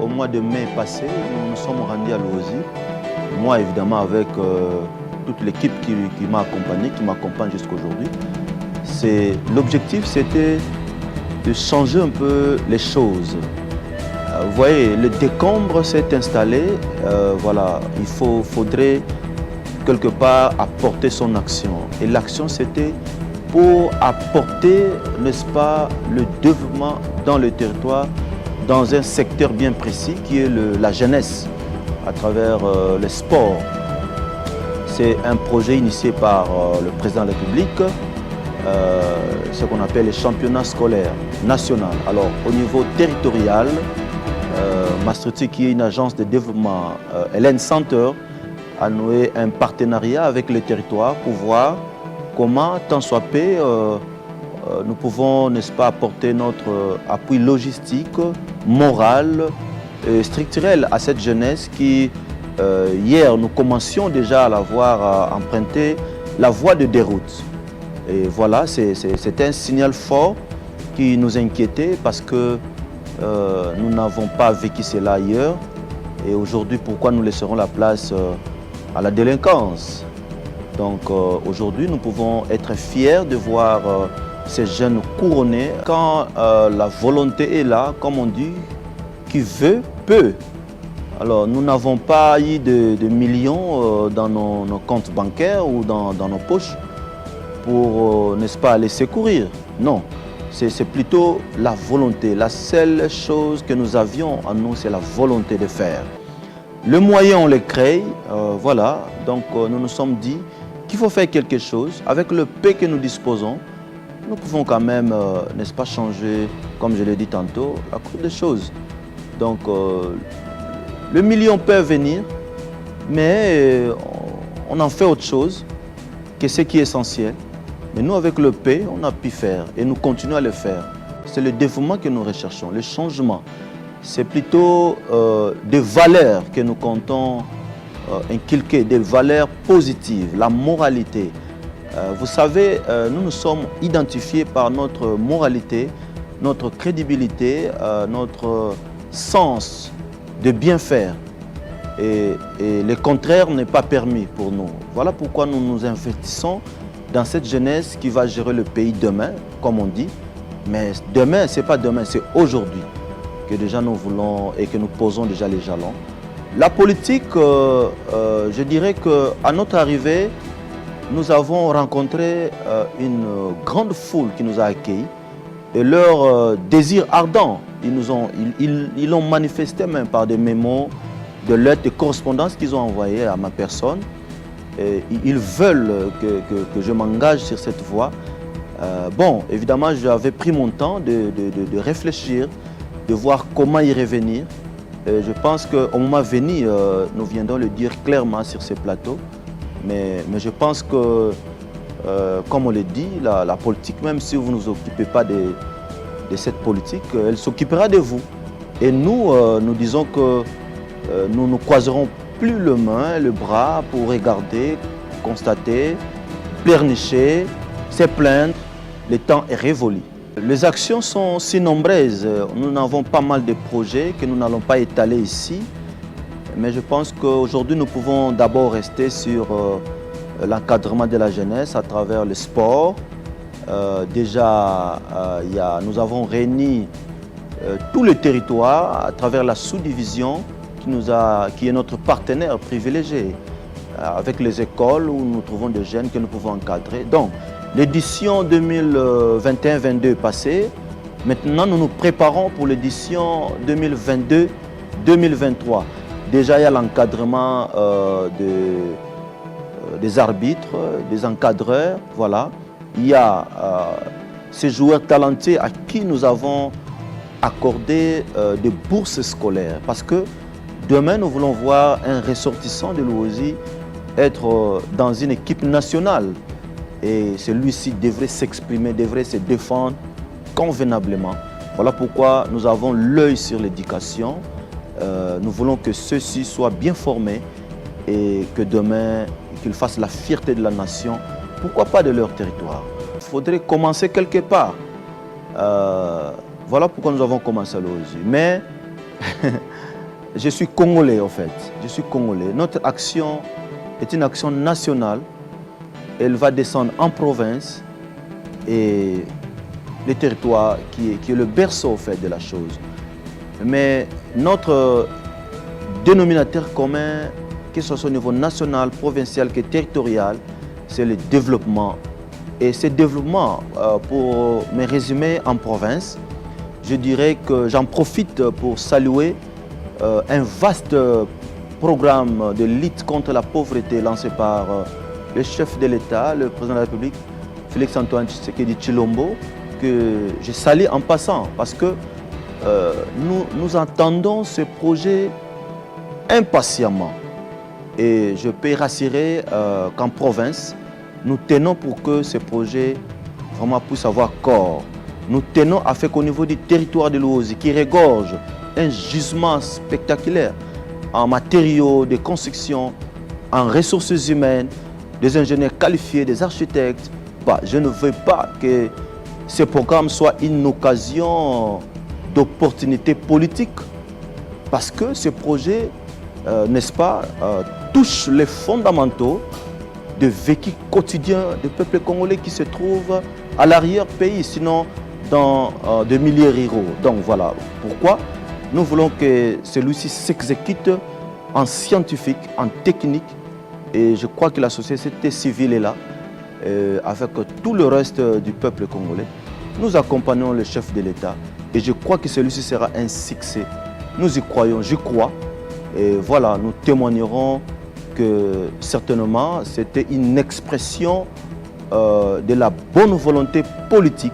au mois de mai passé, nous nous sommes rendus à Luozi. Moi, évidemment, avec toute l'équipe qui m'a accompagné, qui m'accompagne jusqu'à aujourd'hui. L'objectif, c'était de changer un peu les choses. Vous voyez, le décombre s'est installé. Voilà, il faudrait quelque part apporter son action. Et l'action, c'était pour apporter, n'est-ce pas, le développement dans le territoire, dans un secteur bien précis qui est la jeunesse, à travers le sport. C'est un projet initié par le président de la République, ce qu'on appelle les championnats scolaires nationaux. Alors, au niveau territorial, Maastricht, qui est une agence de développement, Hélène Center, a noué un partenariat avec les territoires pour voir comment, tant soit peu, nous pouvons, n'est-ce pas, apporter notre appui logistique, moral et structurel à cette jeunesse qui, hier, nous commencions déjà à la voir emprunter la voie de déroute. Et voilà, c'est un signal fort qui nous inquiétait parce que nous n'avons pas vécu cela ailleurs. Et aujourd'hui, pourquoi nous laisserons la place à la délinquance? Donc aujourd'hui, nous pouvons être fiers de voir ces jeunes couronnés. Quand la volonté est là, comme on dit, qui veut, peut. Alors nous n'avons pas eu de millions dans nos comptes bancaires ou dans nos poches pour, n'est-ce pas, les secourir. Non, c'est plutôt la volonté. La seule chose que nous avions en nous, c'est la volonté de faire. Le moyen, on le crée, voilà. Donc nous nous sommes dit qu'il faut faire quelque chose. Avec le peu que nous disposons, nous pouvons quand même, n'est-ce pas, changer, comme je l'ai dit tantôt, la course des choses. Donc le million peut venir, mais on en fait autre chose que ce qui est essentiel. Mais nous, avec le P, on a pu faire et nous continuons à le faire. C'est le développement que nous recherchons, le changement. C'est plutôt des valeurs que nous comptons inculquer, des valeurs positives, la moralité. Vous savez, nous nous sommes identifiés par notre moralité, notre crédibilité, notre sens de bien faire. Et le contraire n'est pas permis pour nous. Voilà pourquoi nous nous investissons dans cette jeunesse qui va gérer le pays demain, comme on dit. Mais demain, ce n'est pas demain, c'est aujourd'hui que déjà nous voulons et que nous posons déjà les jalons. La politique, je dirais qu'à notre arrivée, nous avons rencontré une grande foule qui nous a accueillis et leur désir ardent, ils l'ont manifesté même par des mémos, de lettres, de correspondances qu'ils ont envoyées à ma personne. Et ils veulent que je m'engage sur cette voie. Bon, évidemment, j'avais pris mon temps de réfléchir, de voir comment y revenir. Et je pense qu'au moment venu, nous viendrons le dire clairement sur ces plateaux. Mais je pense que, comme on le dit, la politique, même si vous ne vous occupez pas de cette politique, elle s'occupera de vous. Et nous, nous disons que nous ne croiserons plus le main, le bras pour regarder, constater, pleurnicher, se plaindre. Le temps est révolu. Les actions sont si nombreuses. Nous avons pas mal de projets que nous n'allons pas étaler ici. Mais je pense qu'aujourd'hui, nous pouvons d'abord rester sur l'encadrement de la jeunesse à travers le sport. Déjà, nous avons réuni tout le territoire à travers la sous-division qui est notre partenaire privilégié, avec les écoles où nous trouvons des jeunes que nous pouvons encadrer. Donc, l'édition 2021-22 passée, maintenant nous nous préparons pour l'édition 2022-2023. Déjà, il y a l'encadrement des arbitres, des encadreurs, voilà. Il y a ces joueurs talentueux à qui nous avons accordé des bourses scolaires parce que demain, nous voulons voir un ressortissant de Luozi être dans une équipe nationale. Et celui-ci devrait s'exprimer, devrait se défendre convenablement. Voilà pourquoi nous avons l'œil sur l'éducation. Nous voulons que ceux-ci soient bien formés et que demain, qu'ils fassent la fierté de la nation. Pourquoi pas de leur territoire? Il faudrait commencer quelque part. Voilà pourquoi nous avons commencé à Luozi. Mais Je suis congolais en fait, je suis congolais. Notre action est une action nationale. Elle va descendre en province et le territoire qui est le berceau en fait de la chose. Mais notre dénominateur commun, que ce soit au niveau national, provincial que territorial, c'est le développement. Et ce développement, pour me résumer en province, je dirais que j'en profite pour saluer un vaste programme de lutte contre la pauvreté lancé par le chef de l'État, le président de la République, Félix-Antoine Tshisekedi Tshilombo, que je salue en passant parce que nous entendons ce projet impatiemment. Et je peux rassurer qu'en province, nous tenons pour que ce projet vraiment puisse avoir corps. Nous tenons à faire qu'au niveau du territoire de l'Ouosi, qui regorge un gisement spectaculaire en matériaux de construction, en ressources humaines, des ingénieurs qualifiés, des architectes, je ne veux pas que ce programme soit une occasion d'opportunité politique, parce que ce projet, n'est-ce pas, touche les fondamentaux de vécu quotidien du peuple congolais qui se trouve à l'arrière-pays, sinon dans des milieux ruraux. Donc voilà pourquoi nous voulons que celui-ci s'exécute en scientifique, en technique, et je crois que la société civile est là, avec tout le reste du peuple congolais. Nous accompagnons le chef de l'État et je crois que celui-ci sera un succès. Nous y croyons, je crois. Et voilà, nous témoignerons que certainement c'était une expression de la bonne volonté politique